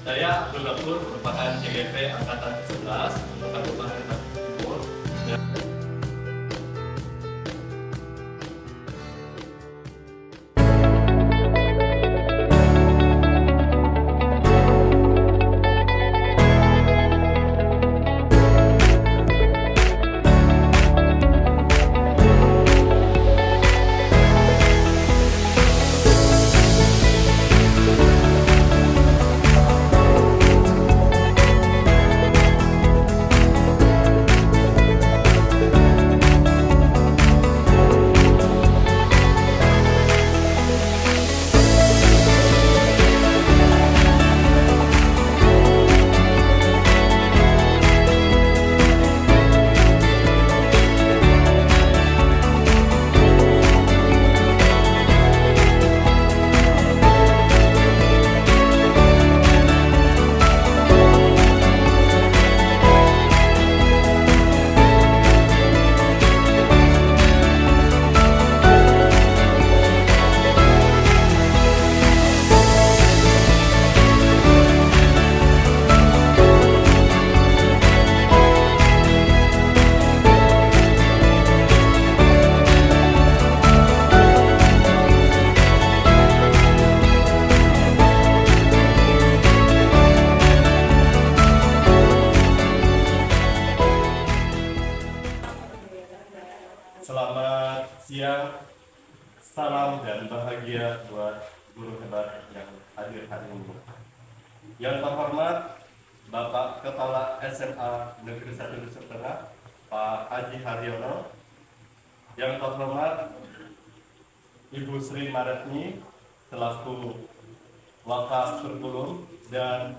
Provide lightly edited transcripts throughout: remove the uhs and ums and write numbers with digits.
Saya Abdul Ghafur, merupakan CGP Angkatan ke-11 Kabupaten Timur. Selamat siang, salam dan bahagia buat guru hebat yang hadir hari ini. Yang terhormat Bapak Kepala SMA Negeri 1 Dusuk Tengah, Pak Haji Haryono. Yang terhormat Ibu Sri Maretni selaku Wakaf Kurikulum, dan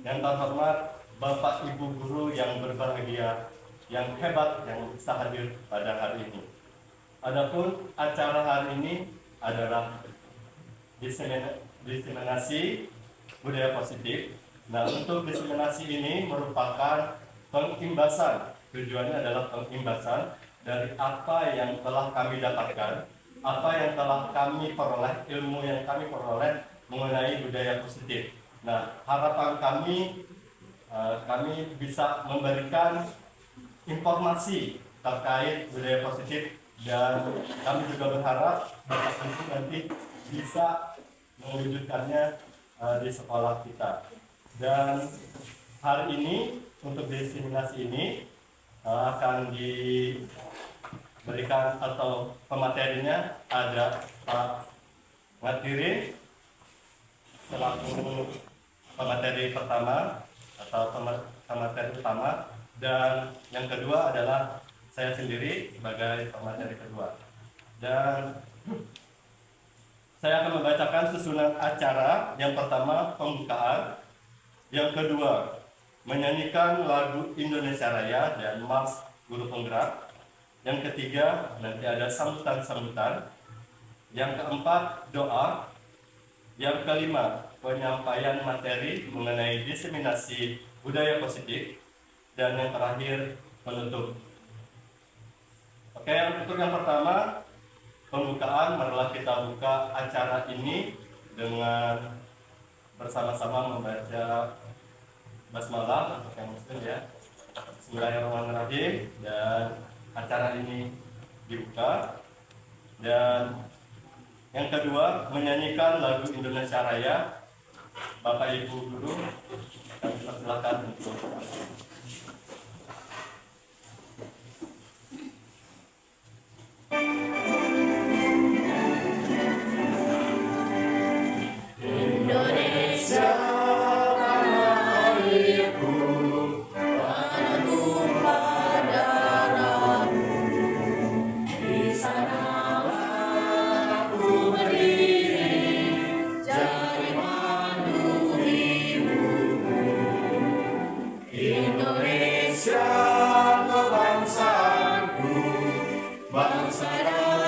yang terhormat Bapak Ibu guru yang berbahagia, yang hebat yang bisa hadir pada hari ini. Adapun acara hari ini adalah diseminasi budaya positif. Nah, untuk diseminasi ini merupakan pengimbasan. Tujuannya adalah pengimbasan dari apa yang telah kami dapatkan, apa yang telah kami peroleh, ilmu yang kami peroleh mengenai budaya positif. Nah, harapan kami bisa memberikan informasi terkait budaya positif, dan kami juga berharap Bapak Ibu nanti bisa mewujudkannya di sekolah kita. Dan hari ini untuk diseminasi ini akan diberikan atau pematerinya ada Pak Ngatirin selaku pemateri pertama atau pemateri utama, dan yang kedua adalah saya sendiri sebagai pemateri kedua. Dan saya akan membacakan susunan acara. Yang pertama pembukaan, yang kedua menyanyikan lagu Indonesia Raya dan Mars Guru Penggerak, yang ketiga nanti ada sambutan-sambutan, yang keempat doa, yang kelima penyampaian materi mengenai diseminasi budaya positif, dan yang terakhir penutup. Oke, untuk yang pertama pembukaan, marilah kita buka acara ini dengan bersama-sama membaca basmalah untuk yang muslim ya. Bismillahirrahmanirrahim, dan acara ini dibuka. Dan yang kedua menyanyikan lagu Indonesia Raya. Bapak Ibu guru, kami persilakan untuk Indonesia kebangsaanku, bangsa dan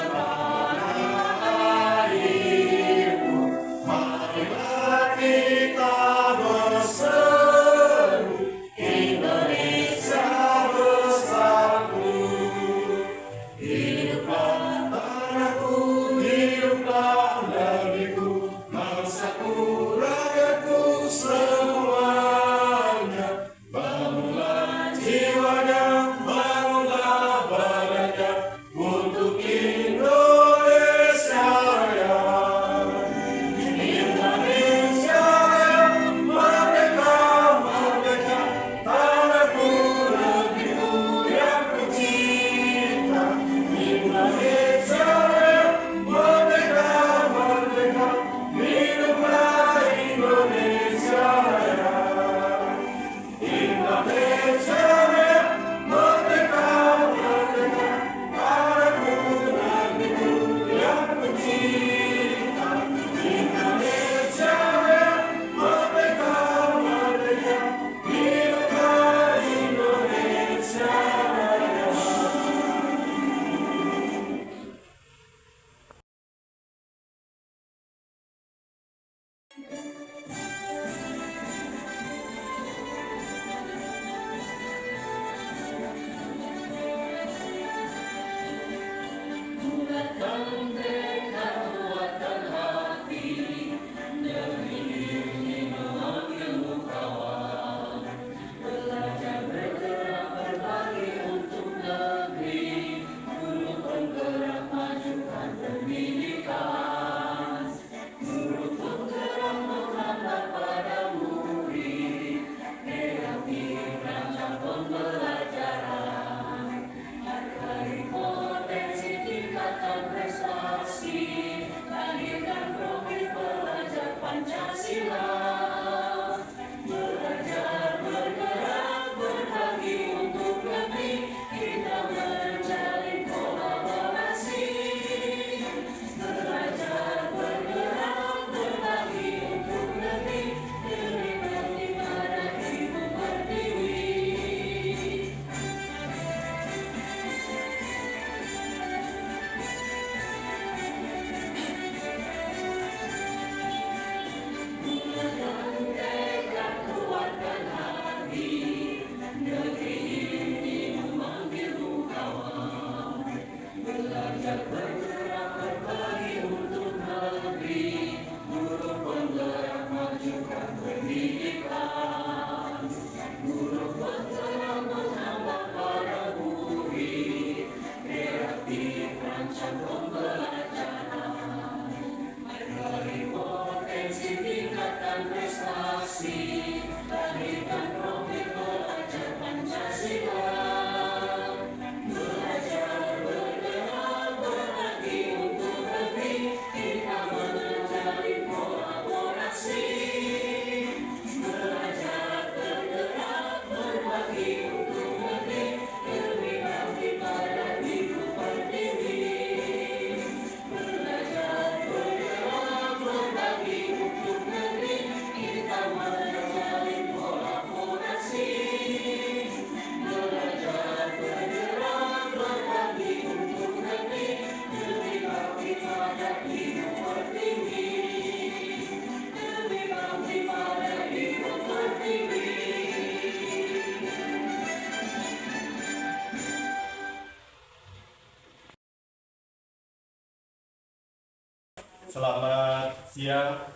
Selamat siang,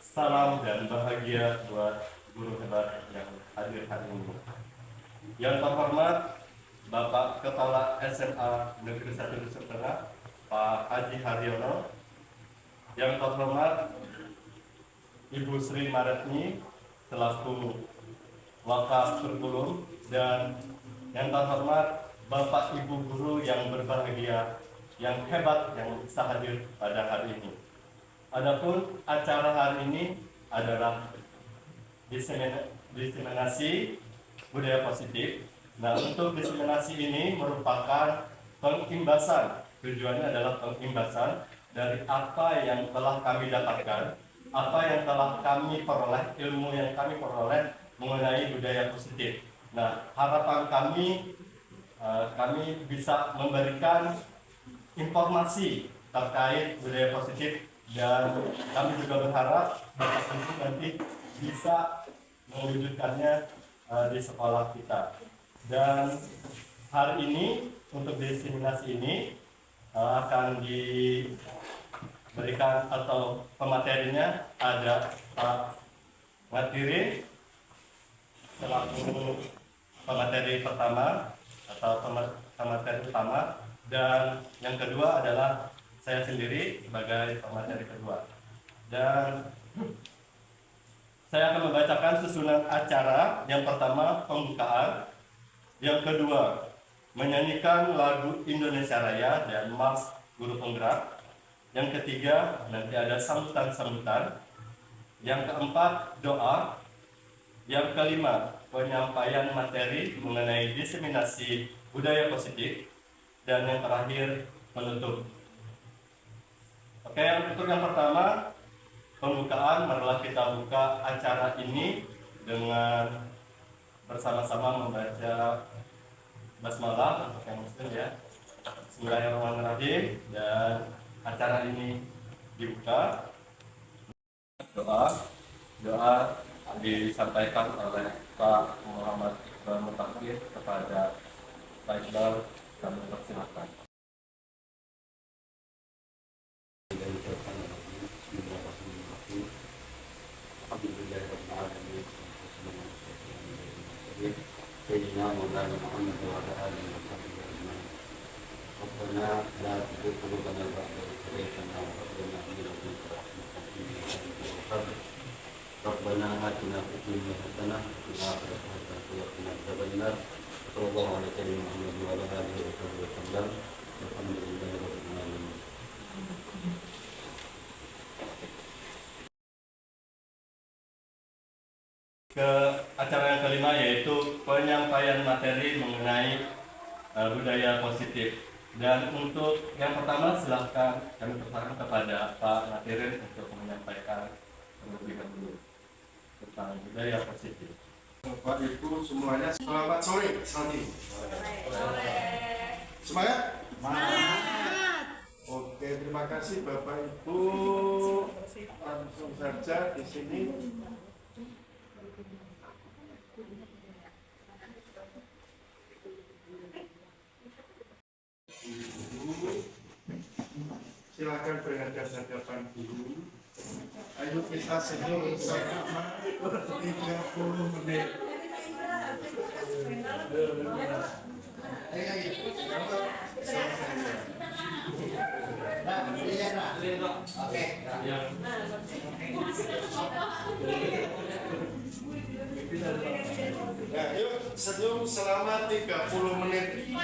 salam dan bahagia buat guru hebat yang hadir hari ini. Yang terhormat Bapak Kepala SMA Negeri 1 Nusa Tenggara, Pak Haji Haryono. Yang terhormat Ibu Sri Maretni selaku Wakaf Bergulung, dan yang terhormat Bapak Ibu guru yang berbahagia, yang hebat, yang bisa hadir pada hari ini. Adapun acara hari ini adalah diseminasi budaya positif. Nah, untuk diseminasi ini merupakan pengimbasan. Tujuannya adalah pengimbasan dari apa yang telah kami dapatkan, apa yang telah kami peroleh, ilmu yang kami peroleh mengenai budaya positif. Nah, harapan kami bisa memberikan informasi terkait budaya positif, dan kami juga berharap Bapak Ibu nanti bisa mewujudkannya di sekolah kita. Dan hari ini untuk diseminasi ini akan diberikan atau pematerinya ada Pak Matirin selaku pemateri pertama atau pemateri utama, dan yang kedua adalah saya sendiri sebagai pemateri kedua. Dan saya akan membacakan susunan acara. Yang pertama pembukaan, yang kedua menyanyikan lagu Indonesia Raya dan Mars Guru Penggerak, yang ketiga nanti ada sambutan-sambutan, yang keempat doa, yang kelima penyampaian materi mengenai diseminasi budaya positif, dan yang terakhir penutup. Oke, untuk yang pertama pembukaan, marilah kita buka acara ini dengan bersama-sama membaca basmalah untuk yang muslim ya. Bismillahirrahmanirrahim, dan acara ini dibuka. Doa disampaikan oleh Pak Muhammad Iqbal Mutakin kepada Pak Iqbal, kami persilakan. سيدنا مولانا محمد وعلى اله وصحبه اجمعين. ربنا لا تزغ قلوبنا بعد إذ هديتنا وهب لنا من لدنك رحمة إنك أنت الوهاب. ربنا آتنا في الدنيا حسنة وفي الآخرة حسنة وقنا عذاب النار. صلى الله على سيدنا محمد وعلى آله وصحبه وسلم. الحمد لله رب العالمين. Ke acara yang kelima, yaitu penyampaian materi mengenai budaya positif. Dan untuk yang pertama, silahkan kami persilakan kepada Pak Nadirin untuk menyampaikan terlebih dahulu tentang budaya positif. Bapak Ibu semuanya, selamat sore. Semangat? Semangat. Oke, terima kasih Bapak Ibu. Langsung saja di sini. Silakan berhadapan-hadapan dulu. Ayo kita senyum sama 30 menit. Nah, yuk senyum selama 30 menit. 30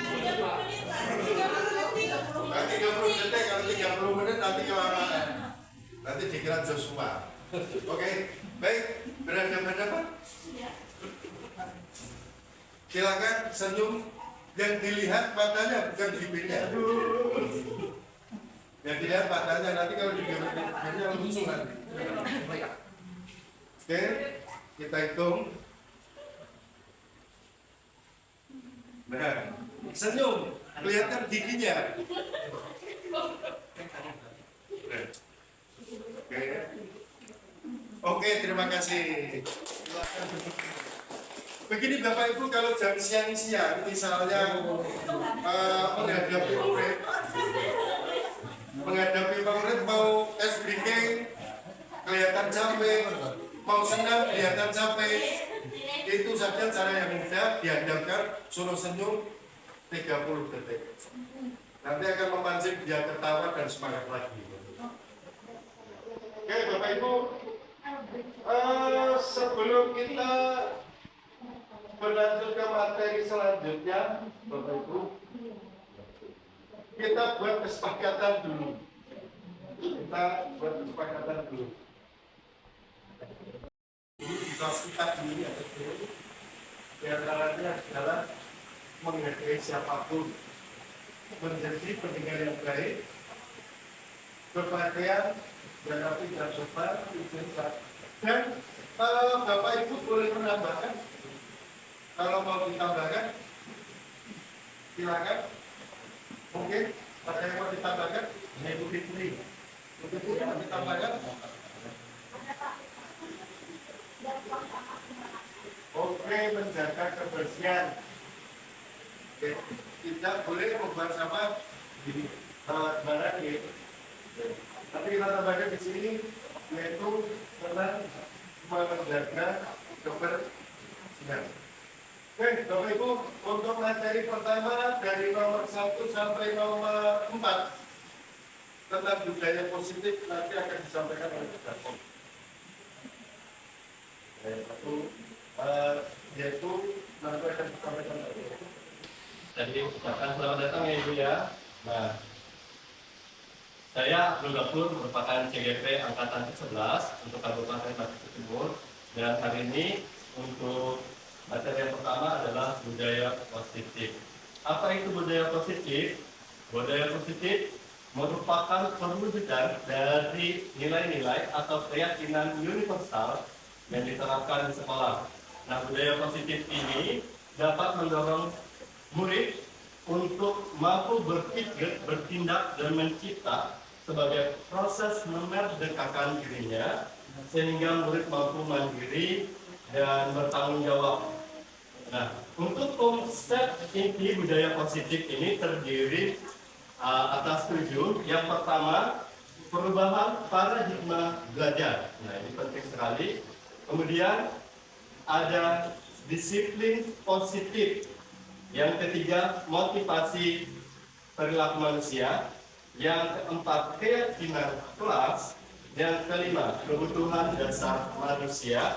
detik, kalau 30 menit nanti kelamaan. Nanti dikira Joshua. Oke, baik, berhadapan-hadapan. Silakan senyum, yang dilihat matanya bukan bibirnya. Yang dilihat matanya, nanti kalau bibirnya lucu nanti. Oke, kita hitung. Nah, senyum, kelihatan giginya. Oke, terima kasih. Begini Bapak Ibu, kalau jam siang-siang misalnya menghadapi murid mau es briefing kelihatan capek, mau senang kelihatan capek, itu saja cara yang mudah. Dihadapkan, suruh senyum 30 detik. Nanti akan memancing dia ketawa dan semangat lagi. Oke Bapak Ibu, sebelum kita berlanjut ke materi selanjutnya, Bapak Ibu, kita buat kesepakatan dulu. Kita dulu ya, di antaranya adalah menghargai siapapun, menjadi pendengar yang baik, berpakaian dan rapi dan sopan, dan Bapak Ibu boleh menambahkan. Kalau mau ditambahkan, silakan. Mungkin ada yang mau ditambahkan, Ibu Fitri. Ibu Fitri mau ditambahkan. Oke, menjaga kebersihan. Oke, tidak boleh membuang sampah di mana ini. Tapi kita tambahkan di sini, yaitu tentang menjaga kebersihan. Oke, Bapak Ibu, untuk materi pertama dari nomor 1 sampai nomor 4 tentang budaya positif nanti akan disampaikan oleh Bapak. Yaitu nanti akan disampaikan oleh Bapak. Jadi, selamat datang ya Ibu ya. Nah, saya Abdul Ghafur, merupakan CGP Angkatan ke-11 untuk Kabupaten Batang Timur. Dan hari ini untuk materi yang pertama adalah budaya positif. Apa itu budaya positif? Budaya positif merupakan perwujudan dari nilai-nilai atau keyakinan universal yang diterapkan di sekolah. Nah, budaya positif ini dapat mendorong murid untuk mampu berpikir, bertindak, dan mencipta sebagai proses memerdekakan dirinya sehingga murid mampu mandiri dan bertanggung jawab. Nah, untuk konsep inti budaya positif ini terdiri atas 7. Yang pertama, perubahan paradigma belajar. Nah, ini penting sekali. Kemudian ada disiplin positif. Yang ketiga, motivasi perilaku manusia. Yang keempat, keyakinan kelas. Yang kelima, kebutuhan dasar manusia.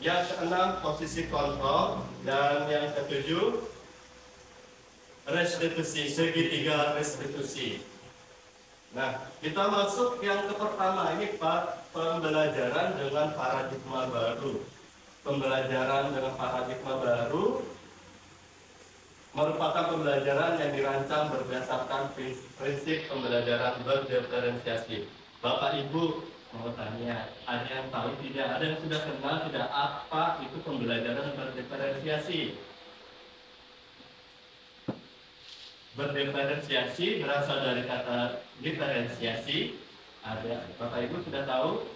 Yang keenam, posisi kontrol. Dan yang ketujuh, restitusi, segitiga restitusi. Nah, kita masuk yang ke pertama, ini Pak, pembelajaran dengan paradigma baru. Pembelajaran dengan paradigma baru merupakan pembelajaran yang dirancang berdasarkan prinsip pembelajaran berdiferensiasi. Bapak Ibu mau tanya, ada yang tahu tidak? Ada yang sudah kenal tidak apa itu pembelajaran berdiferensiasi? Berdiferensiasi berasal dari kata diferensiasi. Ada, Bapak Ibu sudah tahu?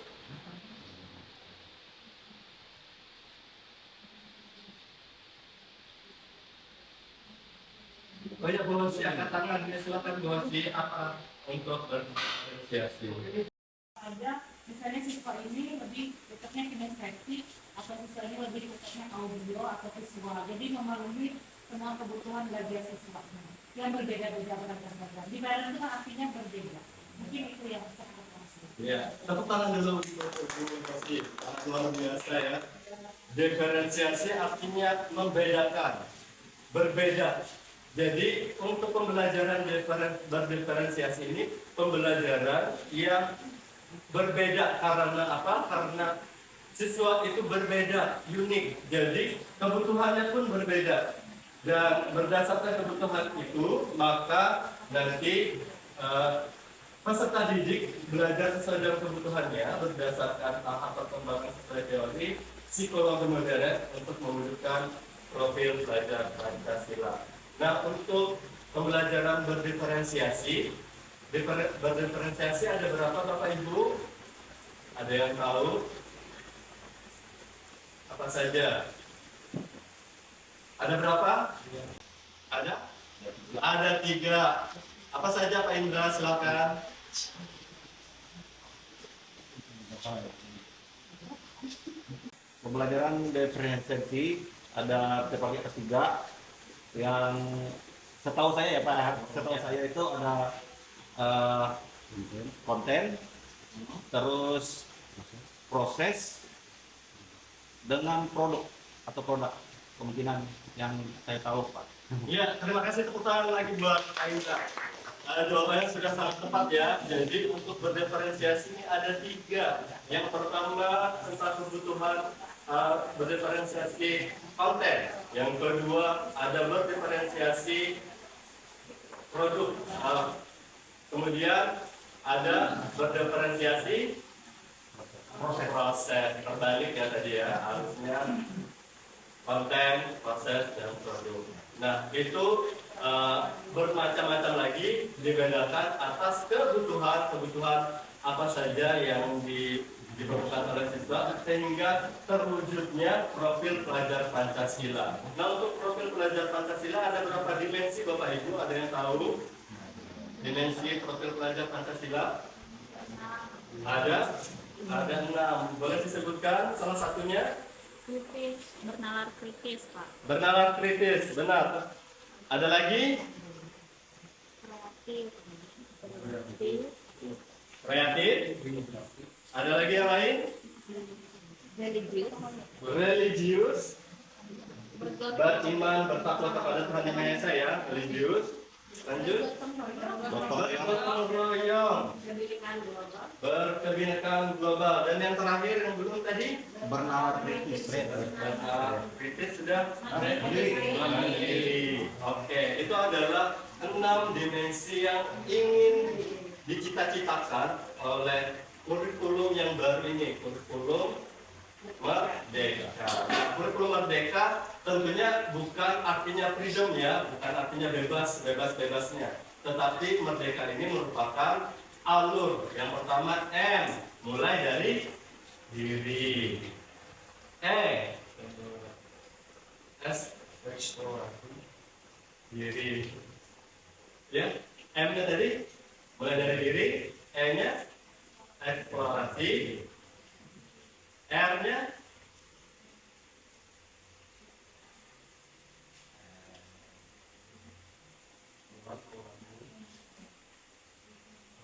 Oh ya, Bu Hosi, angkat tangan. Ya, silakan Bu Hosi, apa untuk berdiferensiasi? Ada misalnya siswa ini lebih dekatnya kinestetik atau siswa ini lebih dekatnya audio atau visual, jadi memenuhi semua kebutuhan belajar siswa yang berbeda-beda berdasarkan di barat itu kan artinya berbeda, mungkin itu yang saya maksud. Ya, tepuk tangan dulu untuk Bu Hosi, sangat luar biasa ya. Diferensiasi artinya membedakan, berbeda. Jadi untuk pembelajaran berdiferensiasi ini pembelajaran yang berbeda karena apa? Karena siswa itu berbeda, unik. Jadi kebutuhannya pun berbeda. Dan berdasarkan kebutuhan itu, maka nanti peserta didik belajar sesuai dengan kebutuhannya berdasarkan tahap perkembangan sesuai teori psikologi modern untuk mewujudkan profil pelajar Pancasila. Nah, untuk pembelajaran berdiferensiasi ada berapa Bapak Ibu? Ada yang tahu? Apa saja? Ada berapa? Ada? Ada 3. Apa saja Pak Indra? Silakan. Pembelajaran diferensiasi ada kategori ketiga yang setahu saya ya Pak, setahu saya itu ada konten, terus proses dengan produk atau produk, kemungkinan yang saya tahu Pak. Ya, terima kasih, tepuk tangan lagi buat Pak Indra. Jawabannya sudah sangat tepat ya. Jadi untuk berdiferensiasi ini ada 3. Yang pertama tentang kebutuhan berdiferensiasi konten. Yang kedua ada berdiferensiasi produk. Kemudian ada berdiferensiasi proses. Terbalik ya tadi ya, harusnya konten, proses, dan produk. Nah, itu bermacam-macam lagi, dibedakan atas kebutuhan apa saja yang diperlukan oleh siswa sehingga terwujudnya profil pelajar Pancasila. Nah, untuk profil pelajar Pancasila ada berapa dimensi Bapak Ibu? Ada yang tahu dimensi profil pelajar Pancasila? Ada 6. Boleh disebutkan salah satunya? Kritis, bernalar kritis Pak. Bernalar kritis, benar. Ada lagi? Kreatif. Ada lagi yang lain? Religius. Beriman, bertakwa kepada Tuhan Yang Maha Esa ya, religius. Lanjut. Gotong royong. Berkebinekaan global. Dan yang terakhir yang belum tadi? Bernalar kritis. Kritis sudah mandiri. Oke, itu adalah 6 dimensi yang ingin dicita-citakan oleh kurikulum yang baru ini, kurikulum Merdeka. Nah, kurikulum Merdeka tentunya bukan artinya freedom ya, bukan artinya bebas-bebasnya. Tetapi Merdeka ini merupakan alur. Yang pertama M, mulai dari diri. S diri. Ya, M-nya tadi mulai dari diri, E-nya eksplorasi, R-nya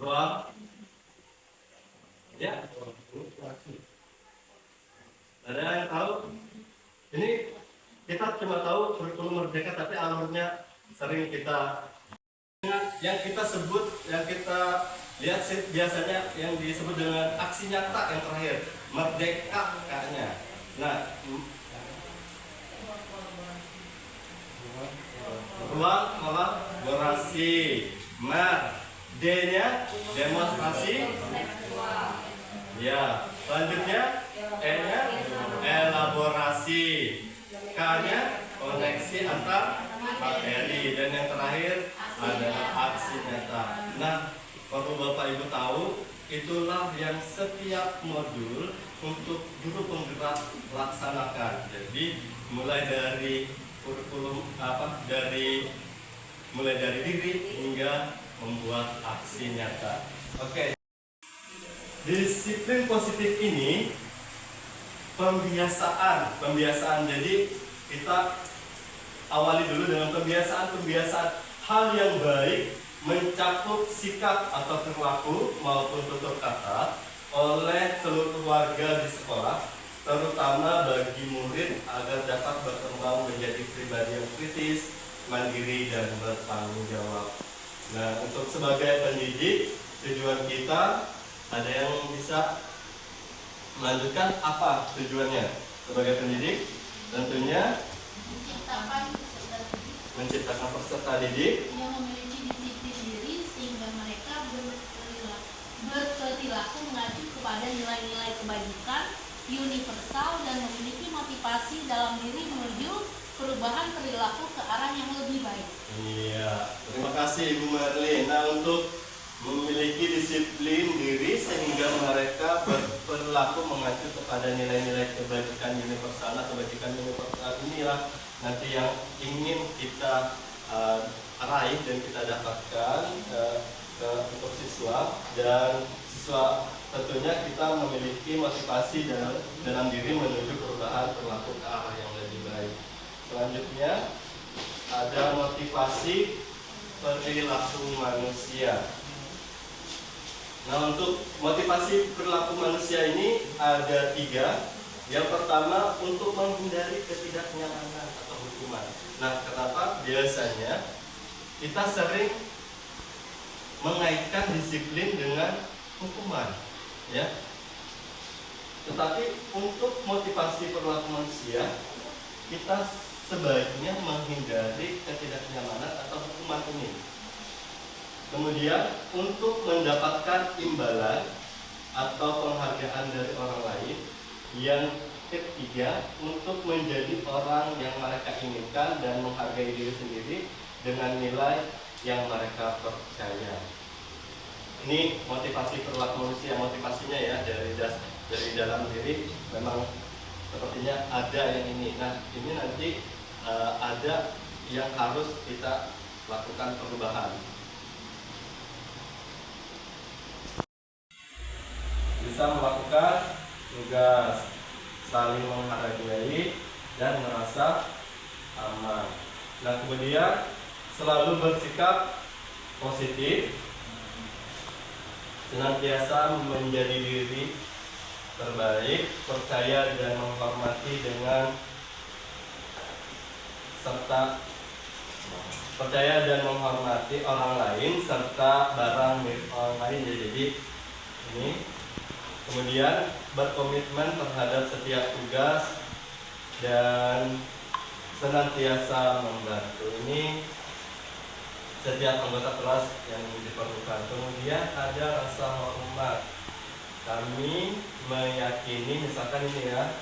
ruang. Ya, ada yang tahu? Ini kita cuma tahu kurikulum merdeka, tapi alurnya sering kita yang kita sebut, yang kita lihat biasanya yang disebut dengan aksi nyata yang terakhir, merdeka kayaknya. Nah, ruang kolaborasi, D-nya demonstrasi. Ya, selanjutnya E-nya elaborasi, K-nya koneksi antar materi, dan yang terakhir adalah aksi nyata. Nah, perlu Bapak Ibu tahu, itulah yang setiap modul untuk guru penggerak laksanakan. Jadi mulai dari kurikulum mulai dari diri hingga membuat aksi nyata. Oke. Disiplin positif ini pembiasaan. Jadi kita awali dulu dengan pembiasaan hal yang baik mencakup sikap atau perilaku maupun tutur kata oleh seluruh keluarga di sekolah, terutama bagi murid agar dapat berkembang menjadi pribadi yang kritis, mandiri, dan bertanggung jawab. Nah, untuk sebagai pendidik, tujuan kita, ada yang bisa melanjutkan apa tujuannya sebagai pendidik? Tentunya menciptakan peserta didik yang memiliki disiplin diri sehingga mereka berperilaku mengacu kepada nilai-nilai kebajikan universal dan memiliki motivasi dalam diri menuju perubahan perilaku ke arah yang lebih baik. Iya, terima kasih Ibu Merlin. Nah, untuk memiliki disiplin diri sehingga mereka berperilaku mengacu kepada nilai-nilai kebajikan universal. Kebajikan universal inilah nanti yang ingin kita raih dan kita dapatkan untuk siswa, dan siswa tentunya kita memiliki motivasi dalam diri menuju perubahan perilaku ke arah yang lebih baik. Selanjutnya ada motivasi perilaku manusia. Nah, untuk motivasi perilaku manusia ini ada 3. Yang pertama, untuk menghindari ketidaknyamanan atau hukuman. Nah, kenapa? Biasanya kita sering mengaitkan disiplin dengan hukuman, ya. Tetapi untuk motivasi perilaku manusia, kita sebaiknya menghindari ketidaknyamanan atau hukuman ini. Kemudian untuk mendapatkan imbalan atau penghargaan dari orang lain. Yang ketiga, untuk menjadi orang yang mereka inginkan dan menghargai diri sendiri dengan nilai yang mereka percaya. Ini motivasi perilaku manusia, motivasinya ya dari dalam diri memang sepertinya ada yang ini. Nah, ini nanti ada yang harus kita lakukan perubahan. Bisa melakukan tugas, saling menghargai dan merasa aman. Nah, kemudian selalu bersikap positif, senantiasa menjadi diri terbaik, percaya dan menghormati orang lain serta barang milik orang lain. Jadi ini. Kemudian berkomitmen terhadap setiap tugas dan senantiasa membantu. Ini setiap anggota kelas yang diperlukan. Kemudian ada rasa hormat. Kami meyakini, misalkan ini ya,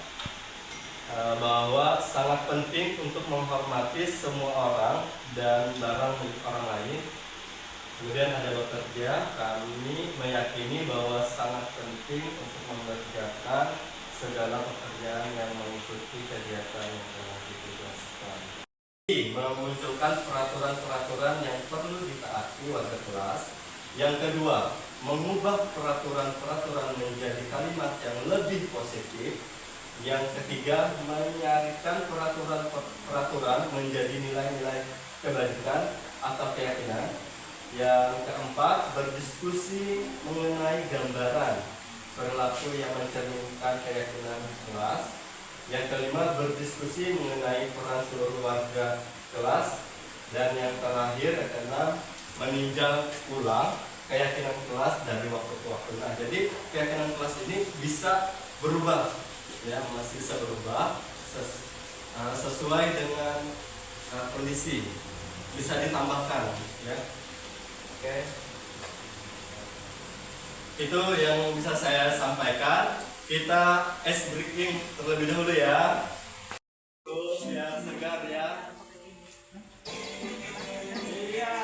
bahwa sangat penting untuk menghormati semua orang dan barang milik orang lain. Kemudian ada bekerja, kami meyakini bahwa sangat penting untuk mengerjakan segala pekerjaan yang mengikuti kegiatan yang telah ditugaskan. Memunculkan peraturan-peraturan yang perlu ditaati warga kelas. Yang kedua, mengubah peraturan-peraturan menjadi kalimat yang lebih positif. Yang ketiga, menyaringkan peraturan-peraturan menjadi nilai-nilai kebajikan atau keyakinan. Yang keempat, berdiskusi mengenai gambaran perilaku yang mencerminkan keyakinan kelas. Yang kelima, berdiskusi mengenai peran seluruh warga kelas. Dan yang terakhir, yang keenam, meninjau ulang keyakinan kelas dari waktu ke waktu. Nah, jadi keyakinan kelas ini bisa berubah, ya, masih bisa berubah sesuai dengan kondisi, bisa ditambahkan, ya. Oke, itu yang bisa saya sampaikan. Kita ice breaking terlebih dahulu ya. Biar segar ya. Iya.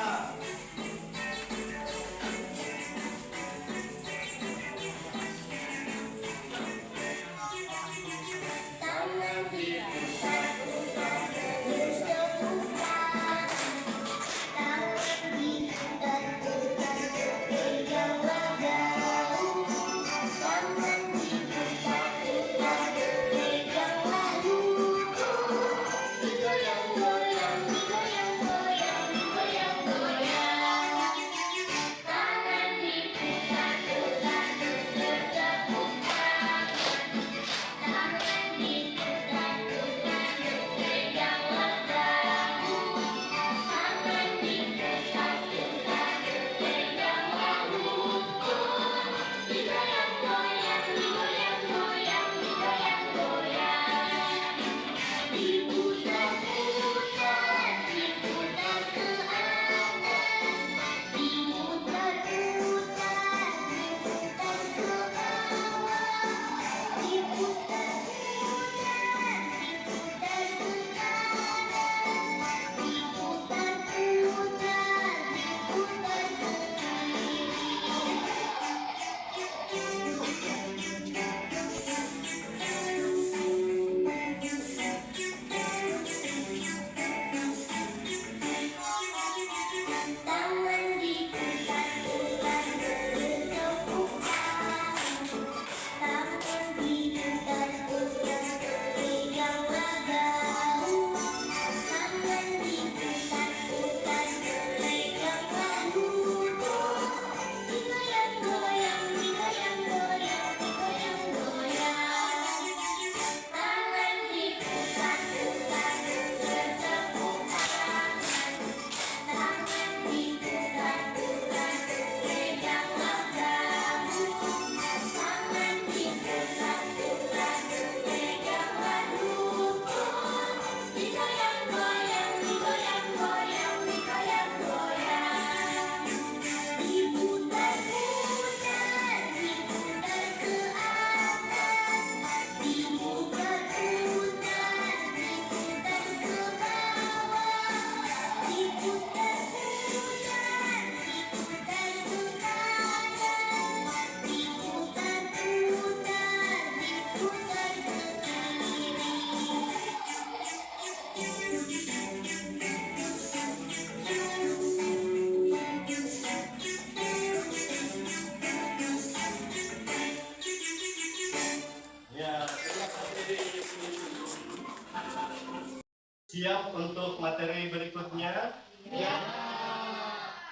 Siap untuk materi berikutnya? Ya.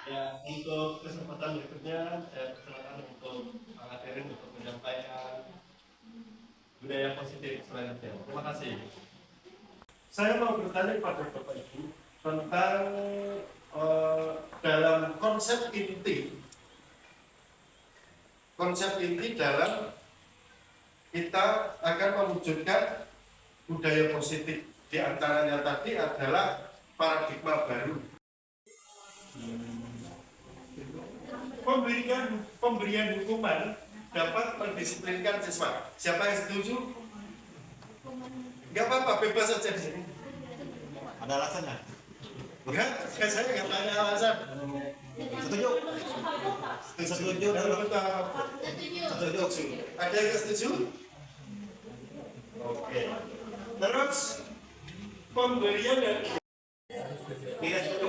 Ya, untuk kesempatan berikutnya saya persilakan untuk materi untuk menyampaikan budaya positif selanjutnya. Terima kasih. Saya mau bertanya kepada Bapak Ibu tentang dalam konsep inti dalam kita akan mewujudkan budaya positif. Di antaranya tadi adalah paradigma baru. Pemberian hukuman dapat mendisiplinkan siswa. Siapa yang setuju? Enggak apa-apa, bebas saja di sini. Ada alasannya? Enggak, saya nggak tanya alasan. Setuju? Setuju. Setuju. Setuju. Ada yang setuju? pemberian dan Tidak setuju.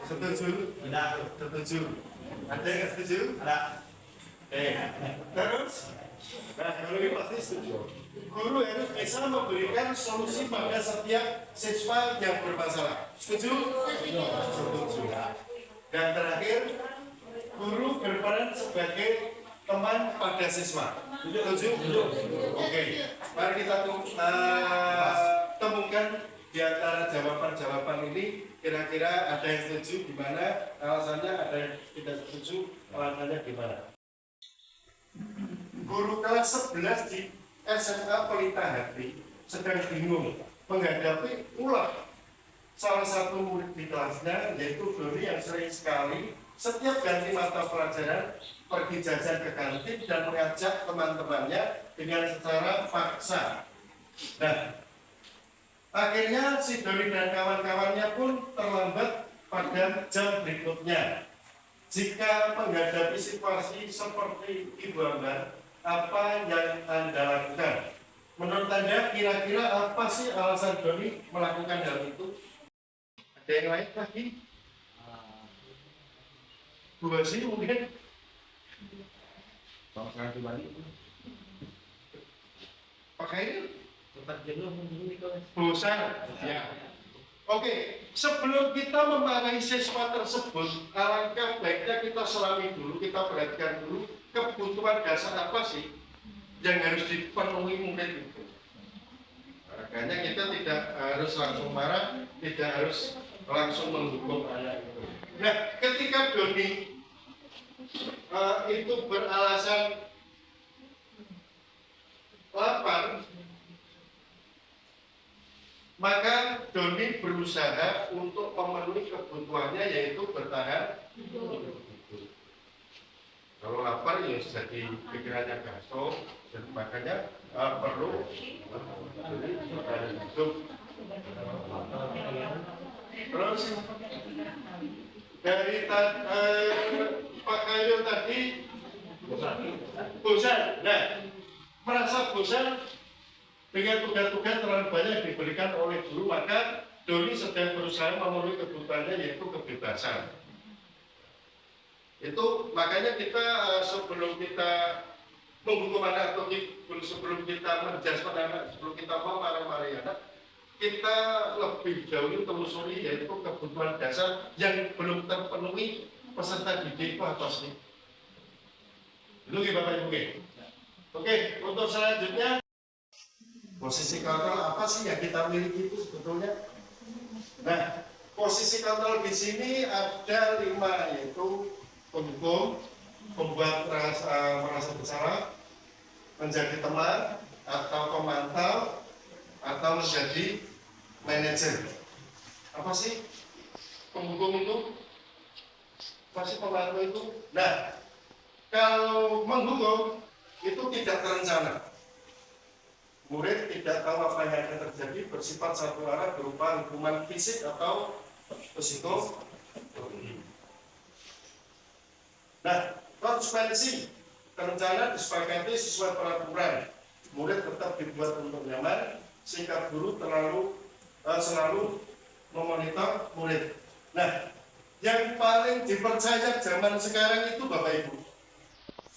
setuju. Tidak. Setuju. Ada yang nggak setuju? Ada. Terus, nah kalau ini pasti setuju. Guru harus bisa memberikan solusi pada setiap siswa yang bermasalah. Setuju? Setuju. Dan terakhir, guru berperan sebagai teman pada siswa. Setuju? Oke. Mari kita temukan di antara jawaban-jawaban ini. Kira-kira ada yang setuju di mana alasannya, ada yang tidak setuju alasannya di mana. Guru kelas 11 di SMA Pelita Hati sedang bingung menghadapi ulah salah satu murid di kelasnya, yaitu Doni, yang sering sekali setiap ganti mata pelajaran pergi jajan ke kantin dan mengajak teman-temannya dengan secara paksa. Nah, akhirnya si Doni dan kawan-kawannya pun terlambat pada jam berikutnya. Jika menghadapi situasi seperti Ibu Ambar, apa yang Anda lakukan? Menurut Anda, kira-kira apa sih alasan Doni melakukan hal itu? Ada yang lain lagi? Bu Hasi mungkin? Kalau sekarang pribadi, Pakai tetap jenuh menunggu kelas. bosan. Ya. Oke, sebelum kita memarahi siswa tersebut, alangkah baiknya kita selami dulu, kita perhatikan dulu kebutuhan dasar apa sih yang harus dipenuhi murid itu. Makanya kita tidak harus langsung marah, tidak harus langsung menghukum anak itu. Nah, ketika Doni itu beralasan lapar, maka Doni berusaha untuk memenuhi kebutuhannya, yaitu bertahan hidup. Kalau lapar ya jadi pikirannya gaso, dan makanya perlu bertahan hidup. Terus dari Pak Khairil tadi bosan. Nah, merasa bosan dengan tugas-tugas terlalu banyak diberikan oleh guru, maka Doni sedang berusaha memenuhi kebutuhannya, yaitu kebebasan. Itu makanya kita sebelum kita menghukum anak atau sebelum kita menjudgment anak, sebelum kita memarah-marahi anak, kita lebih jauh telusuri yaitu kebutuhan dasar yang belum terpenuhi peserta didik itu apa sih? Itu Bapak Ibu. Oke, untuk selanjutnya, posisi kontrol apa sih yang kita miliki itu sebetulnya? Nah, posisi kontrol di sini ada 5, yaitu penghukum, pembuat merasa bersalah, menjadi teman atau pemantau, atau menjadi manajer. Apa sih penghukum itu? Apa sih pemantau itu? Nah, kalau menghukum itu tidak terencana. Murid tidak tahu apa yang akan terjadi, bersifat satu arah berupa hukuman fisik atau psikologi. Nah, konsekuensi terencana disepakati sesuai peraturan. Murid tetap dibuat untuk nyaman, sikap guru selalu memonitor murid. Nah, yang paling dipercaya zaman sekarang itu Bapak Ibu,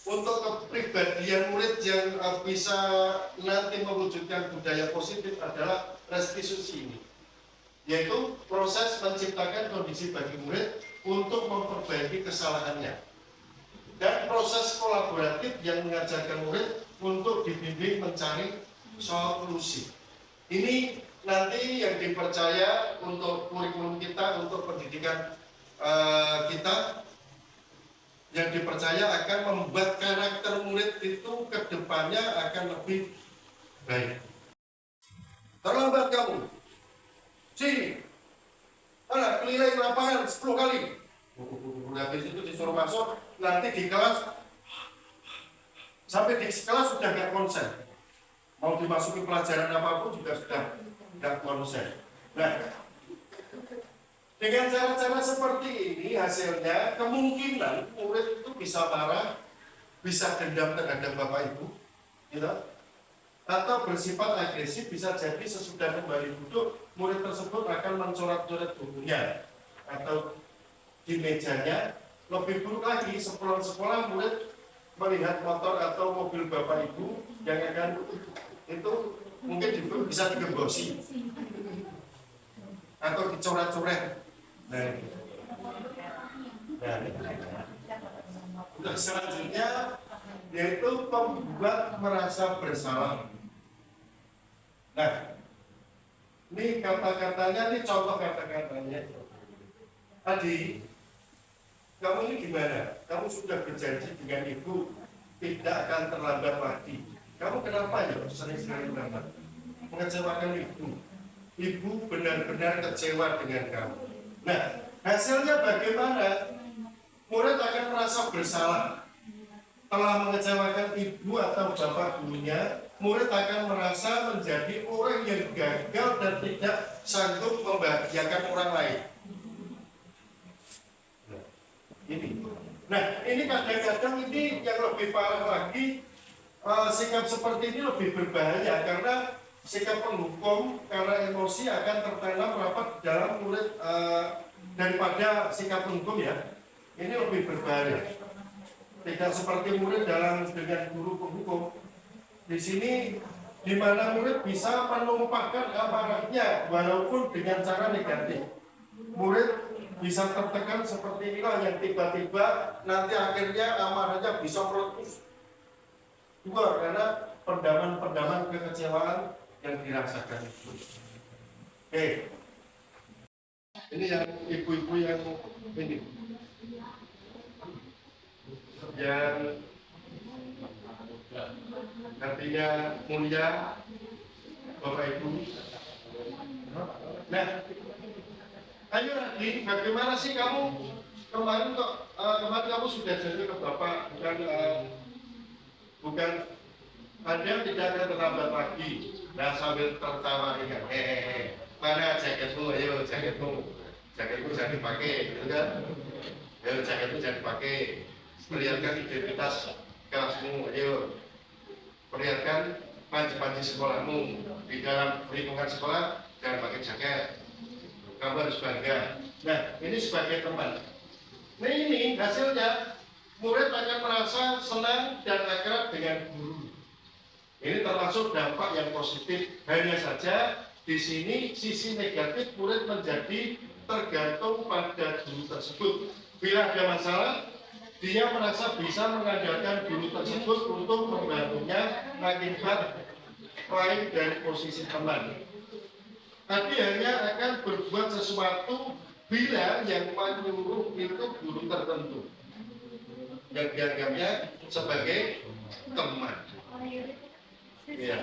untuk kepribadian murid yang bisa nanti mewujudkan budaya positif adalah restitusi ini, yaitu proses menciptakan kondisi bagi murid untuk memperbaiki kesalahannya, dan proses kolaboratif yang mengajarkan murid untuk dibimbing mencari solusi. Ini nanti yang dipercaya untuk kurikulum kita, untuk pendidikan kita, yang dipercaya akan membuat karakter murid itu ke depannya akan lebih baik. Terlambat kamu, sini, mana keliling lapangan 10 kali. Habis itu disuruh masuk, nanti di kelas, sampai di kelas sudah nggak konsen. Mau dimasuki pelajaran apapun juga sudah nggak konsen. Nah, dengan cara-cara seperti ini hasilnya kemungkinan murid itu bisa marah, bisa dendam terhadap Bapak Ibu, gitu. atau bersifat agresif. Bisa jadi sesudah kembali duduk, murid tersebut akan mencoret-coret bukunya atau di mejanya. Lebih buruk lagi, sepulang sekolah murid melihat motor atau mobil bapak ibu yang akan itu mungkin bisa digembosi atau dicoret-coret. Nah, selanjutnya yaitu membuat merasa bersalah. Nah, ini kata-katanya, ini contoh kata-katanya. Tadi, kamu ini gimana? Kamu sudah berjanji dengan ibu tidak akan terlambat lagi. Kamu kenapa ya sering-sering terlambat? Mengecewakan ibu. Ibu benar-benar kecewa dengan kamu. Nah, hasilnya bagaimana? Murid akan merasa bersalah. Telah mengecewakan ibu atau bapak gurunya, murid akan merasa menjadi orang yang gagal dan tidak sanggup membahagiakan orang lain. Nah, ini kadang-kadang ini yang lebih parah lagi, sikap seperti ini lebih berbahaya karena sikap penghukum karena emosi akan tertanam rapat dalam murid daripada sikap penghukum ya. Ini lebih berbahaya. Tidak seperti murid dengan guru penghukum. Di sini di mana murid bisa menumpahkan amarahnya walaupun dengan cara negatif. Murid bisa tertekan seperti inilah yang tiba-tiba nanti akhirnya amarahnya bisa meletus keluar karena pendaman-pendaman kekecewaan yang dirasakan itu. Oke, ini yang ibu-ibu yang ini yang artinya mulia Bapak Ibu. Nah, ayo lagi, bagaimana sih kamu kemarin kamu sudah janji ke Bapak bukan Anda tidak akan terlambat lagi. Nah, sambil tertawa ringan, mana jaketmu, ayo jaketmu jangan dipakai, gitu kan? Ayo jaketmu jangan dipakai. Perlihatkan identitas kelasmu, ayo perlihatkan panji-panji sekolahmu di dalam lingkungan sekolah, jangan pakai jaket. Kamu harus bangga. Nah, ini sebagai teman. Nah, ini hasilnya murid akan merasa senang dan akrab dengan guru. Ini termasuk dampak yang positif. Hanya saja di sini sisi negatif murid menjadi tergantung pada guru tersebut. Bila ada masalah, dia merasa bisa mengandalkan guru tersebut untuk membantunya akibat lain dari posisi teman. Tapi hanya akan berbuat sesuatu bila yang menyuruh itu guru tertentu yang dianggapnya sebagai teman. Ya.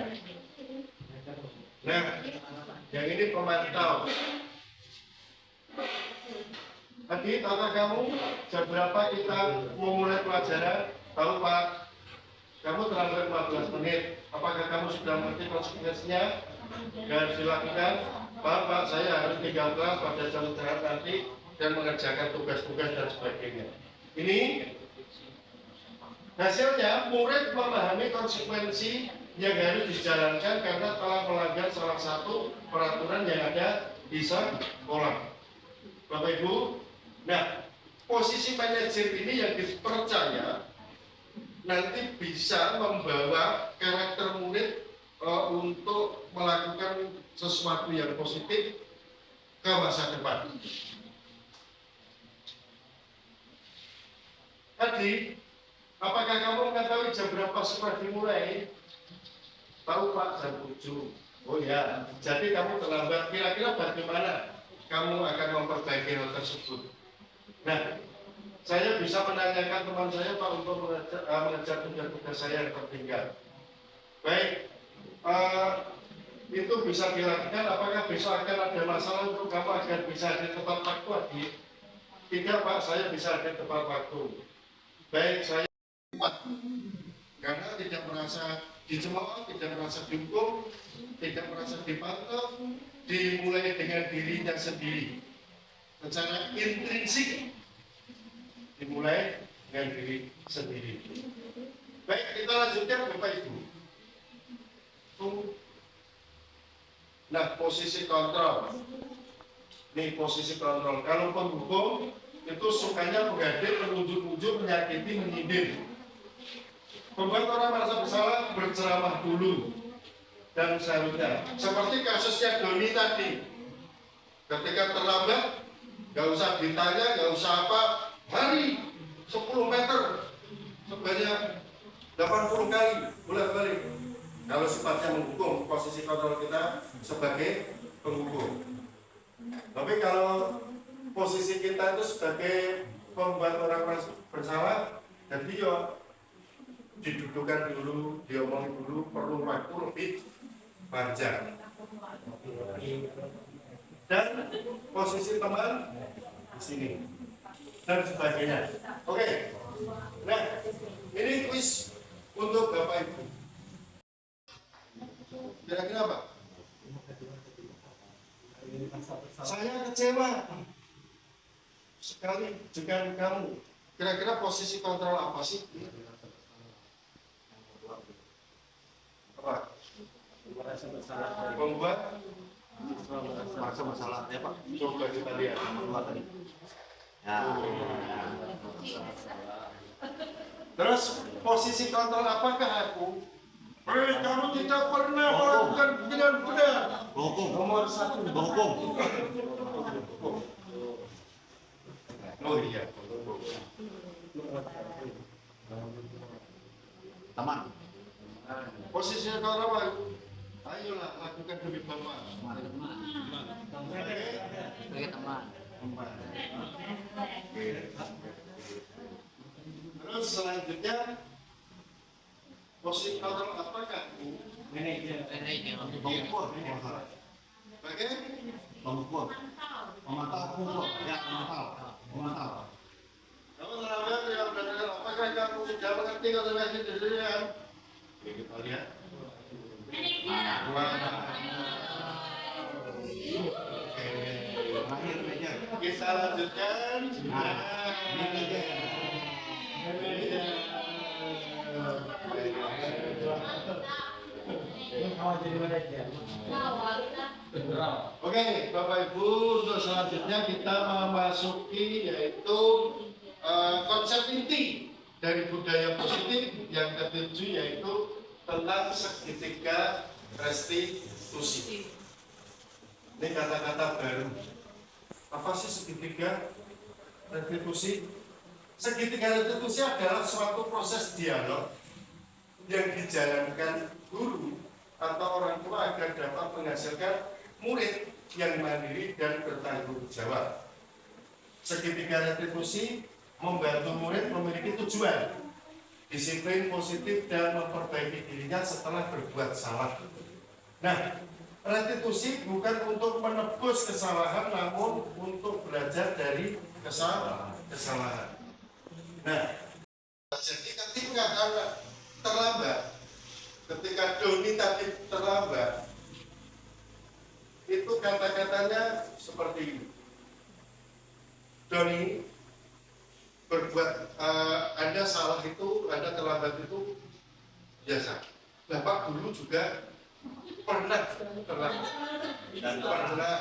Nah, yang ini pemantau. Tadi tahukah kamu jam berapa kita memulai pelajaran? Tahu Pak? Kamu terlambat 15 menit. Apakah kamu sudah mengerti konsekuensinya? Dan silakan, Pak, saya harus tinggal kelas pada jam istirahat nanti dan mengerjakan tugas-tugas dan sebagainya. Ini hasilnya murid memahami konsekuensi yang harus dijalankan karena telah melanggar salah satu peraturan yang ada di sekolah. Bapak Ibu, nah posisi manajer ini yang dipercaya nanti bisa membawa karakter murid untuk melakukan sesuatu yang positif ke masa depan. Tadi, apakah kamu mengetahui jam berapa sekolah dimulai? Tahu Pak, jam 7. Oh ya, jadi kamu terlambat. Kira-kira bagaimana kamu akan memperbaiki hal tersebut? Nah, saya bisa menanyakan teman saya Pak untuk mengejar tugas-tugas saya yang tertinggal. Baik, itu bisa dilakukan. Apakah besok akan ada masalah untuk kamu agar bisa hadir tepat waktu, Adik? Tidak Pak, saya bisa hadir tepat waktu. Baik, saya kuat karena tidak merasa dicemooh, tidak merasa dihukum, tidak merasa dipantau, dimulai dengan dirinya sendiri secara intrinsik, dimulai dengan diri sendiri. Baik, kita lanjutkan Bapak Ibu. Nah, posisi kontrol. Nih posisi kontrol. Kalau penghukum itu sukanya menggadik, menunjuk-nunjuk, menyakiti, menyindir. Membuat orang merasa bersalah, berceramah dulu. Dan seharusnya seperti kasusnya Doni tadi, ketika terlambat gak usah ditanya, gak usah apa, lari 10 meter sebanyak 80 kali bolak-balik. Kalau sifatnya menghukum, posisi kontrol kita sebagai penghukum. Tapi kalau posisi kita itu sebagai pembuat orang bersalah, jadi ya didudukan dulu, diomongin dulu, perlu waktu lebih panjang. Dan posisi teman di sini dan sebagainya. Oke. Nah, ini kuis untuk Bapak Ibu. Kira-kira apa? Saya kecewa sekali dengan kamu. Kira-kira posisi kontrol apa sih? Apa? Membuat Merasa masalah ya Pak. coba kita lihat. Dua tadi. Ya. Terus posisi kontrol apakah aku? Kamu tidak pernah melakukan dengan benar. Hukum. Nomor 1 Hukum. Oh iya. Teman. Posisi kontrol apa? Ayolah lakukan demi Bapak. Sebagai teman. Terus selanjutnya posisi kontrol apakah? Mengukur. Bagai Mengukur. Memantau. Mengukur. Ya, memantau. kamu terlambat ya benar. Apakah kamu sudah mengerti konsekuensi dirinya? Kita lihat. Kita lanjutkan. Oke, Bapak Ibu, untuk selanjutnya kita memasuki yaitu konsep inti dari budaya positif yang ketujuh yaitu tentang segitiga restitusi. Ini kata-kata baru. Apa sih segitiga restitusi? Segitiga restitusi adalah suatu proses dialog yang dijalankan guru atau orang tua agar dapat menghasilkan murid yang mandiri dan bertanggung jawab. Segitiga restitusi membantu murid memiliki tujuan, disiplin positif dan memperbaiki dirinya setelah berbuat salah. Nah, restitusi bukan untuk menebus kesalahan, namun untuk belajar dari kesalahan. Nah, jadi ketika terlambat, ketika Doni tadi terlambat, itu kata-katanya seperti ini. Doni berbuat, Anda salah itu, Anda terlambat itu biasa. Bapak dulu juga pernah terlambat dan pernah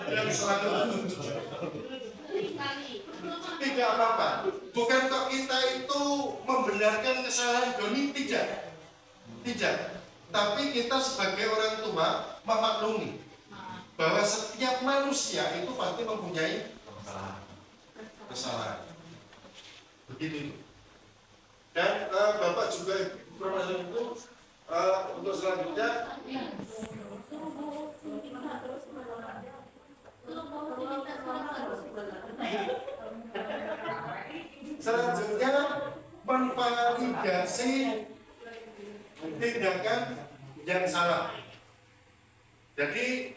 dan selalu tidak apa-apa. Bukan kok kita itu membenarkan kesalahan Doni, tidak. Tapi kita sebagai orang tua memaklumi bahwa setiap manusia itu pasti mempunyai kesalahan. Begitu. Dan Bapak juga informasi itu untuk selanjutnya memvalidasi tindakan yang salah. Jadi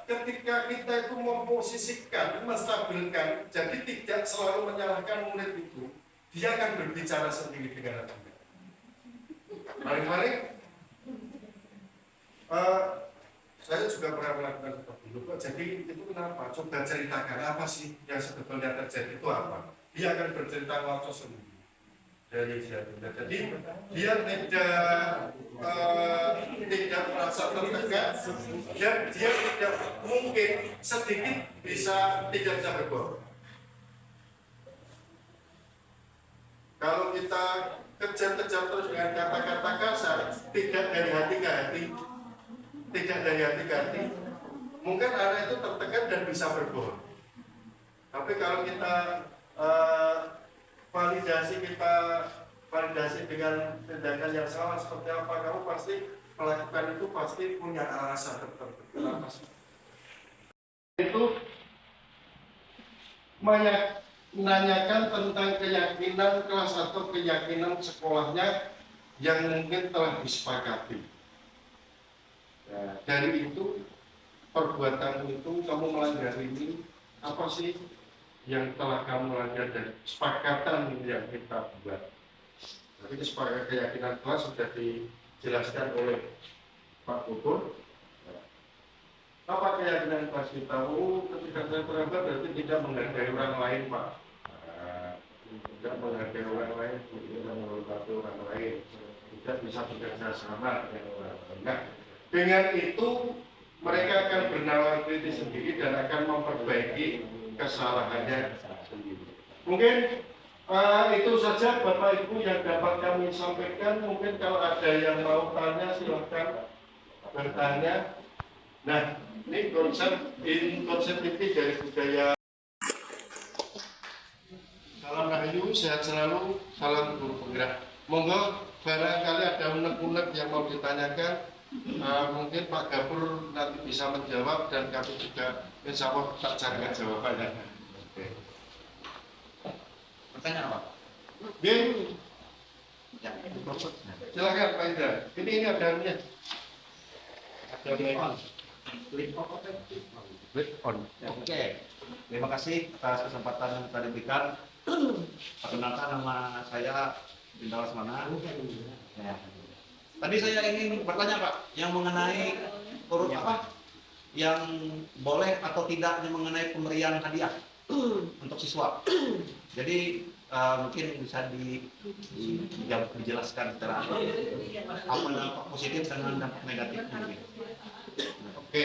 ketika kita itu memposisikan, menstabilkan, jadi tidak selalu menyalahkan murid itu, dia akan berbicara sendiri dengan hatinya. Paling-paling saya juga pernah melakukan seperti itu. Jadi itu kenapa? Coba ceritakan apa sih yang sebetulnya terjadi itu apa? Dia akan bercerita ngocos sendiri. dari jatuh. Jadi dia tidak merasa tertekan dan dia tidak mungkin sedikit tidak bisa berbohong. Kalau kita kejar-kejar terus dengan kata-kata kasar, tidak dari hati ke hati, mungkin anak itu tertekan dan bisa berbohong. Tapi kalau kita validasi dengan tindakan yang salah seperti apa, kamu pasti melakukan itu pasti punya alasan tertentu. Kenapa sih? Itu menanyakan tentang keyakinan kelas atau keyakinan sekolahnya yang mungkin telah disepakati. Nah, dari itu perbuatan itu kamu melanggar ini apa sih yang telah kamu langgar dari kesepakatan yang kita buat. Tapi kesepakatan keyakinan kelas sudah dijelaskan oleh Pak Gubernur. Apa keyakinan kelas kita? Ketika saya terlambat berarti tidak menghargai orang lain, Pak. Tidak menghargai orang lain, tidak menghormati orang lain, tidak bisa bekerja sama dengan orang lain. Nah, dengan itu mereka akan bernalar kritis sendiri dan akan memperbaiki kesalahannya sendiri. Mungkin itu saja Bapak Ibu yang dapat kami sampaikan. Mungkin kalau ada yang mau tanya silahkan bertanya. Nah, ini konsep ini dari budaya. Salam rahayu, sehat selalu, salam guru penggerak. Monggo barangkali ada unek-unek yang mau ditanyakan. Mungkin Pak Gapur nanti bisa menjawab dan kami juga insya Allah tak carikan jawabannya. Oke. Pertanyaan apa? Oke, Ya, silakan Pak Indra. Ini ada ininya. Ada Click on. Ya, oke. Terima kasih atas kesempatan yang tadi diberikan. Perkenalkan, nama saya Bintang Lasmana. Ya. Tadi saya ingin bertanya Pak, yang mengenai urut apa yang boleh atau tidaknya mengenai pemberian hadiah untuk siswa. Jadi mungkin bisa dijelaskan secara apa dampak positif dan dampak negatif mungkin. Oke.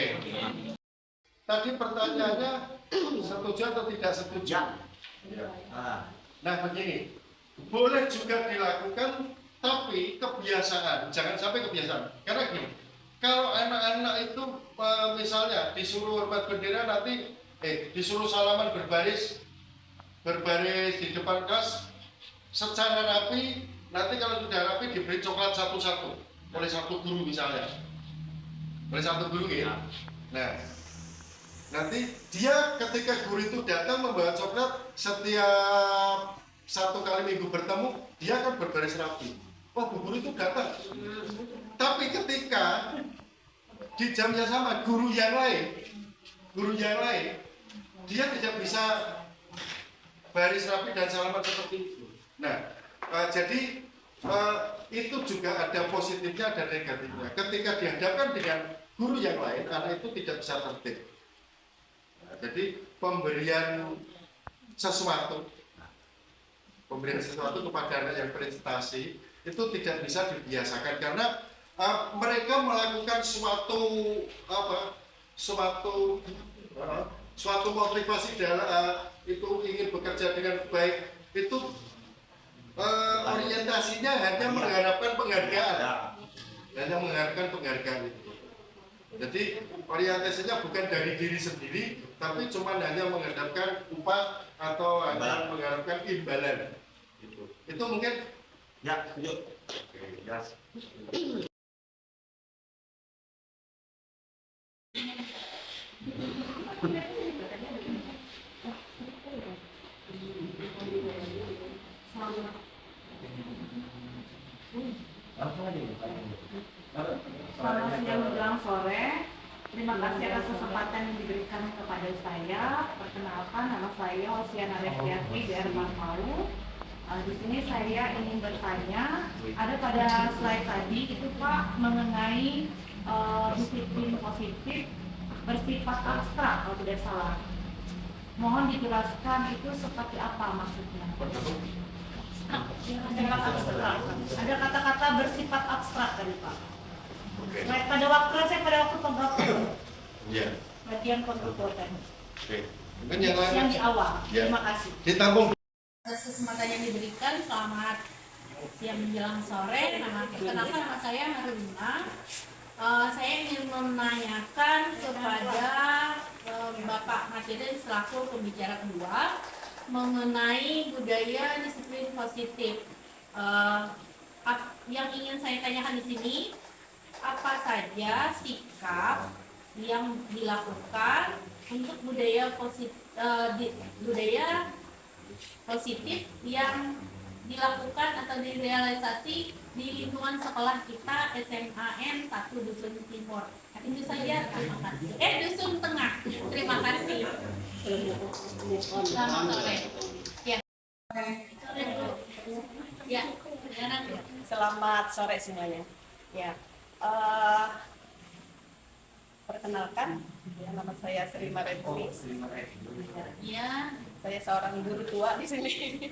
Tadi pertanyaannya setuju atau tidak setuju? Ya. Nah begini, boleh juga dilakukan. Tapi kebiasaan, jangan sampai kebiasaan. Karena gini, kalau anak-anak itu misalnya disuruh hormat bendera nanti, disuruh salaman berbaris di depan kelas secara rapi. Nanti kalau sudah rapi diberi coklat satu-satu oleh satu guru misalnya, oleh satu guru ya. Nah, nanti dia ketika guru itu datang membawa coklat setiap 1 kali minggu bertemu, dia akan berbaris rapi. Wah, bu guru itu datang. Tapi ketika di jam yang sama guru yang lain, dia tidak bisa baris rapi dan salaman seperti itu. Nah, jadi itu juga ada positifnya dan negatifnya. Ketika dihadapkan dengan guru yang lain, anak itu tidak bisa tertib. Nah, jadi pemberian sesuatu kepada anak yang prestasi itu tidak bisa dibiasakan karena mereka melakukan suatu motivasi dalam itu ingin bekerja dengan baik itu orientasinya hanya mengharapkan penghargaan itu. Jadi orientasinya bukan dari diri sendiri tapi cuma hanya mengharapkan upah atau hanya mengharapkan imbalan itu mungkin. Ya, setuju. Oke, jelas. Selamat siang menjelang sore. Terima kasih atas kesempatan yang diberikan kepada saya. Perkenalkan, nama saya Hosiana Reviati dari Malu. Di sini saya ingin bertanya, ada pada slide tadi itu Pak mengenai disiplin positif bersifat abstrak kalau tidak salah. Mohon dijelaskan itu seperti apa maksudnya? bersifat abstrak. Ada kata-kata bersifat abstrak tadi Pak. Oke. Nah, pada waktu pemrograman Iya. bagian komputer Oke. Mungkin yang lain. yang di awal. Ya. Terima kasih. Ditampung. Atas kesempatan yang diberikan, selamat siang menjelang sore. Perkenalkan, nama saya Marlina. Saya ingin menanyakan kepada Bapak Materi selaku pembicara kedua mengenai budaya disiplin positif. Yang ingin saya tanyakan di sini, apa saja sikap yang dilakukan untuk budaya positif yang dilakukan atau direalisasi di lingkungan sekolah kita SMAN 1 Dusun Timur. Itu saja, terima kasih. Dusun Tengah. Terima kasih. Selamat sore. Ya. Ya. Selamat sore semuanya. Ya, perkenalkan, nama saya Sri Maretumi. Ya. Saya seorang guru tua di sini.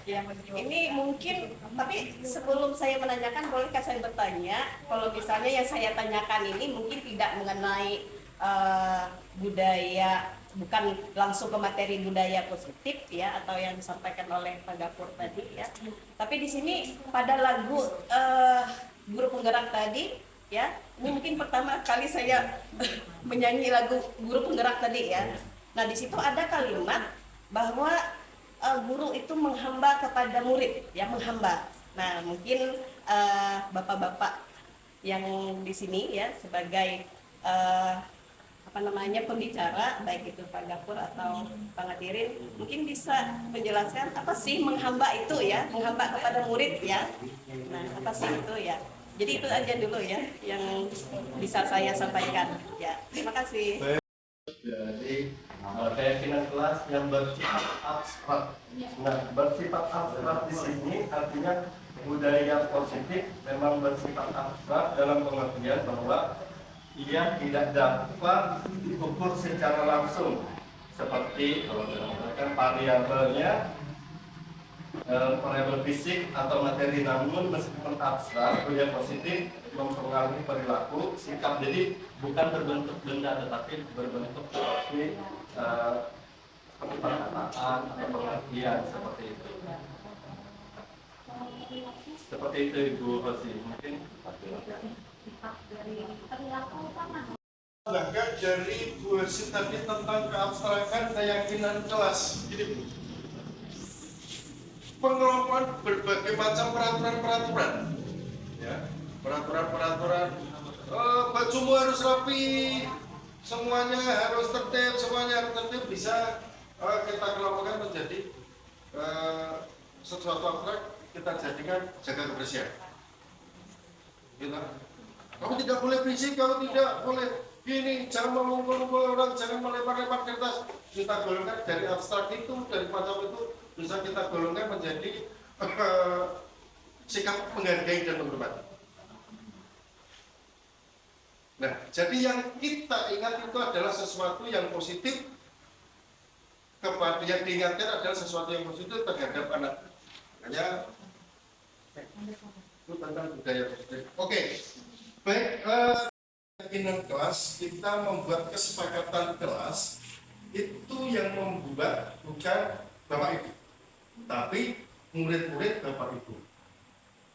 Ya, ini mungkin, tapi sebelum saya menanyakan, bolehkah saya bertanya? Kalau misalnya yang saya tanyakan ini mungkin tidak mengenai budaya, bukan langsung ke materi budaya positif ya, atau yang disampaikan oleh Pak Gapur tadi ya. Tapi di sini pada lagu Guru Penggerak tadi ya, ini mungkin pertama kali saya menyanyi lagu Guru Penggerak tadi ya. Nah, di situ ada kalimat bahwa guru itu menghamba kepada murid, ya, menghamba. Nah, mungkin bapak-bapak yang di sini ya sebagai pembicara, baik itu Pak Gapur atau Pak Ngadirin, mungkin bisa menjelaskan apa sih menghamba itu ya, menghamba kepada murid ya. Nah, apa sih itu ya? Jadi itu aja dulu ya yang bisa saya sampaikan ya. Terima kasih. Jadi keyakinan kelas yang bersifat abstrak. Nah, bersifat abstrak di sini artinya budaya positif memang bersifat abstrak dalam pengertian bahwa ia tidak dapat diukur secara langsung, seperti kalau mengatakan variabelnya variabel fisik atau materi, namun meskipun abstrak budaya positif mempengaruhi perilaku sikap. Jadi bukan berbentuk benda tetapi berbentuk seperti perkataan atau pengertian seperti itu. Seperti itu Ibu Rosi. Mungkin Belajar dari Bu Rosi tadi tentang keabstrakan keyakinan kelas. Jadi pengelompokan berbagai macam peraturan-peraturan, ya, peraturan-peraturan. Bajumu harus rapi, semuanya harus tertib, bisa kita kelompokkan menjadi sesuatu abstrak, kita jadikan jaga kebersihan. Gitu. Kamu tidak boleh berisik, kamu tidak boleh gini, jangan mengumpul-ngumpul orang, jangan melempar-lempar kertas. Kita golongkan dari abstrak itu, dari macam itu bisa kita golongkan menjadi sikap menghargai dan menghormati. Nah, jadi yang kita ingat itu adalah sesuatu yang positif, kepada yang diingatkan adalah sesuatu yang positif terhadap anak. Makanya itu tentang budaya positif. Oke, baik. Keyakinan kelas, kita membuat kesepakatan kelas itu yang membuat bukan Bapak Ibu, tapi murid-murid Bapak Ibu.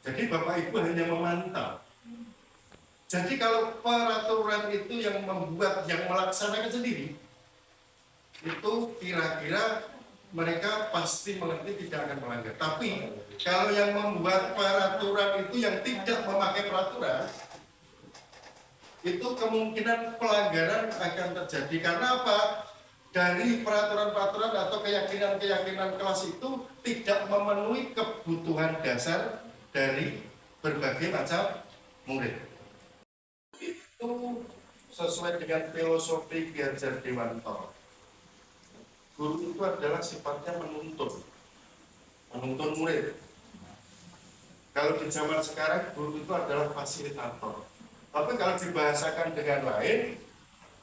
Jadi Bapak Ibu hanya memantau. Jadi kalau peraturan itu yang membuat, yang melaksanakan sendiri, itu kira-kira mereka pasti mengerti, tidak akan melanggar. Tapi kalau yang membuat peraturan itu yang tidak memakai peraturan, itu kemungkinan pelanggaran akan terjadi. Karena apa? Dari peraturan-peraturan atau keyakinan-keyakinan kelas itu tidak memenuhi kebutuhan dasar dari berbagai macam murid. Itu sesuai dengan filosofi Ki Hajar Dewantara. Guru itu adalah sifatnya menuntun murid. Kalau di zaman sekarang, guru itu adalah fasilitator. Tapi kalau dibahasakan dengan lain,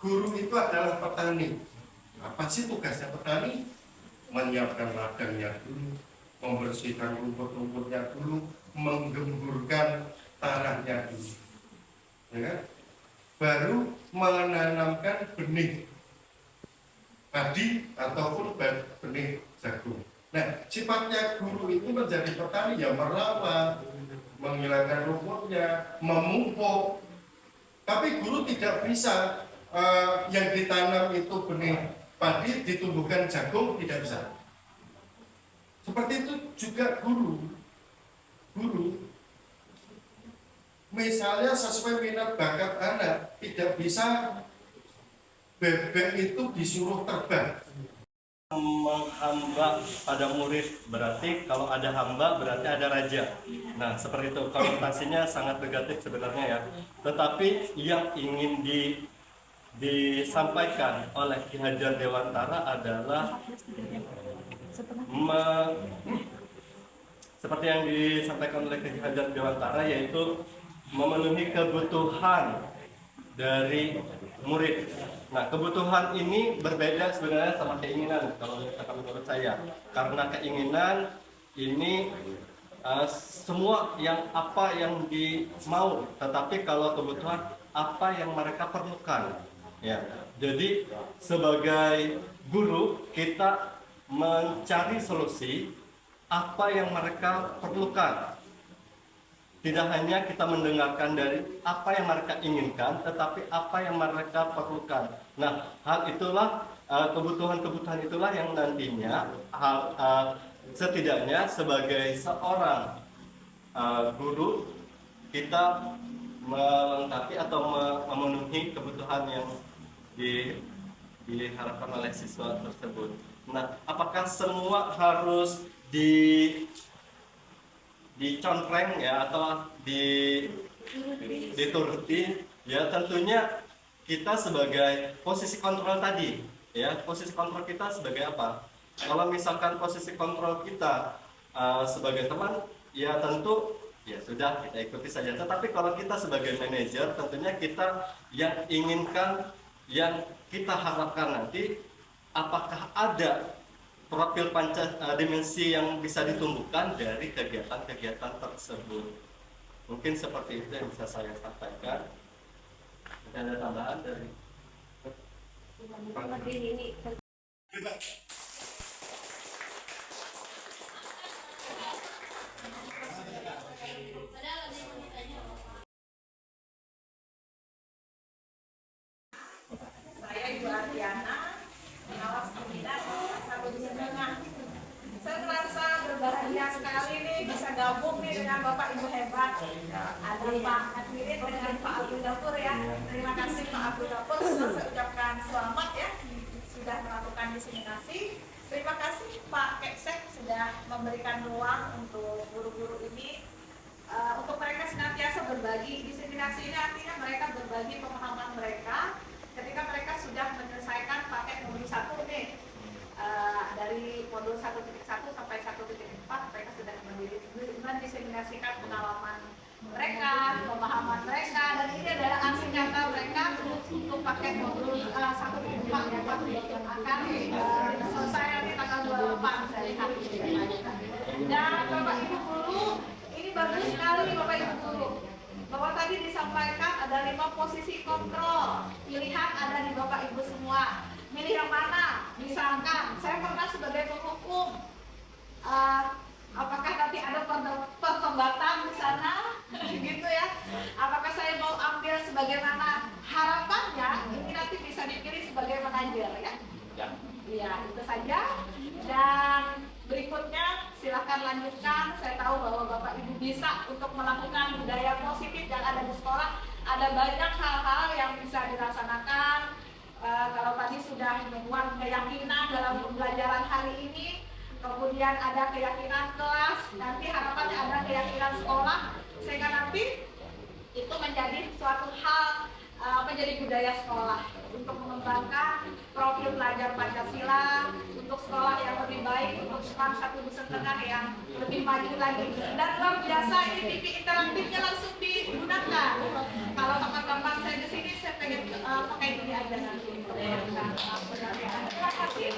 guru itu adalah petani. Apa sih tugasnya petani? Menyiapkan ladangnya dulu, membersihkan rumput-rumputnya dulu, menggemburkan tanahnya dulu, ya kan? Baru menanamkan benih padi ataupun benih jagung. Nah, sifatnya guru itu menjadi petani ya merawat, menghilangkan rumputnya, memupuk. Tapi guru tidak bisa yang ditanam itu benih padi ditumbuhkan jagung, tidak bisa. Seperti itu juga guru misalnya sesuai minat bakat anak, tidak bisa bebek itu disuruh terbang. Menghamba pada murid, berarti kalau ada hamba berarti ada raja. Nah, seperti itu, konotasinya sangat negatif sebenarnya ya. Tetapi yang ingin disampaikan oleh Ki Hajar Dewantara adalah seperti yang disampaikan oleh Ki Hajar Dewantara, yaitu memenuhi kebutuhan dari murid. Nah, kebutuhan ini berbeda sebenarnya sama keinginan kalau misalkan menurut saya. Karena keinginan ini semua yang apa yang dimau, tetapi kalau kebutuhan apa yang mereka perlukan. Ya. Jadi sebagai guru kita mencari solusi apa yang mereka perlukan. Tidak hanya kita mendengarkan dari apa yang mereka inginkan, tetapi apa yang mereka perlukan. Nah, hal itulah, kebutuhan-kebutuhan itulah yang nantinya setidaknya sebagai seorang guru kita melengkapi atau memenuhi kebutuhan yang diharapkan oleh siswa tersebut. Nah, apakah semua harus dicontreng ya atau dituruti? Ya, tentunya kita sebagai posisi kontrol tadi, ya, posisi kontrol kita sebagai apa? Kalau misalkan posisi kontrol kita sebagai teman, ya tentu ya sudah kita ikuti saja. Tetapi kalau kita sebagai manajer, tentunya kita yang inginkan, yang kita harapkan nanti, apakah ada profil dimensi yang bisa ditumbuhkan dari kegiatan-kegiatan tersebut. Mungkin seperti itu yang bisa saya sampaikan. Ada tambahan dari Saya Ibu Ardiana, pengawas pembina satu di Senengan. Saya merasa berbahagia sekali nih bisa gabung nih dengan Bapak Ibu hebat. Ada Pak Admirin dengan Pak Abdul Dapur ya. Terima kasih Pak Abdul Dapur, saya ucapkan selamat ya sudah melakukan diseminasi. Terima kasih Pak Keksek sudah memberikan ruang untuk guru-guru ini untuk mereka senantiasa berbagi. Diseminasi ini artinya mereka berbagi pemahaman mereka ketika mereka sudah menyelesaikan paket modul 1 nih. Dari modul 1.1 sampai 1.4 mereka sudah mendiseminasikan pengalaman mereka, pemahaman mereka, dan ini adalah aksi nyata mereka untuk paket modul 1.4 yang akan selesai nanti tanggal 28 dari hari ini. Dan Bapak Ibu Guru, ini bagus sekali Bapak Ibu Guru, bahwa tadi disampaikan ada 5 posisi kontrol, pilihan ada di Bapak Ibu semua. Milih yang mana? Misalkan saya pernah sebagai penghukum, apakah nanti ada pertobatan di sana, gitu ya? Apakah saya mau ambil sebagaimana harapannya? Ini nanti bisa dipilih sebagai manajer ya? Iya, itu saja. Dan berikutnya silakan lanjutkan. Saya tahu bahwa Bapak Ibu bisa untuk melakukan budaya positif yang ada di sekolah. Ada banyak hal-hal yang bisa dilaksanakan. Kalau tadi sudah membuat keyakinan dalam pembelajaran hari ini, kemudian ada keyakinan kelas, nanti harapannya ada keyakinan sekolah, sehingga nanti itu menjadi suatu hal, menjadi budaya sekolah untuk mengembangkan profil pelajar Pancasila, untuk sekolah yang lebih baik, untuk sekolah satu Dusun Tengah yang lebih maju lagi. Dan luar biasa ini TV interaktifnya langsung digunakan. Kalau teman-teman saya di sini, saya pengen pakai ini aja nanti. Terima kasih.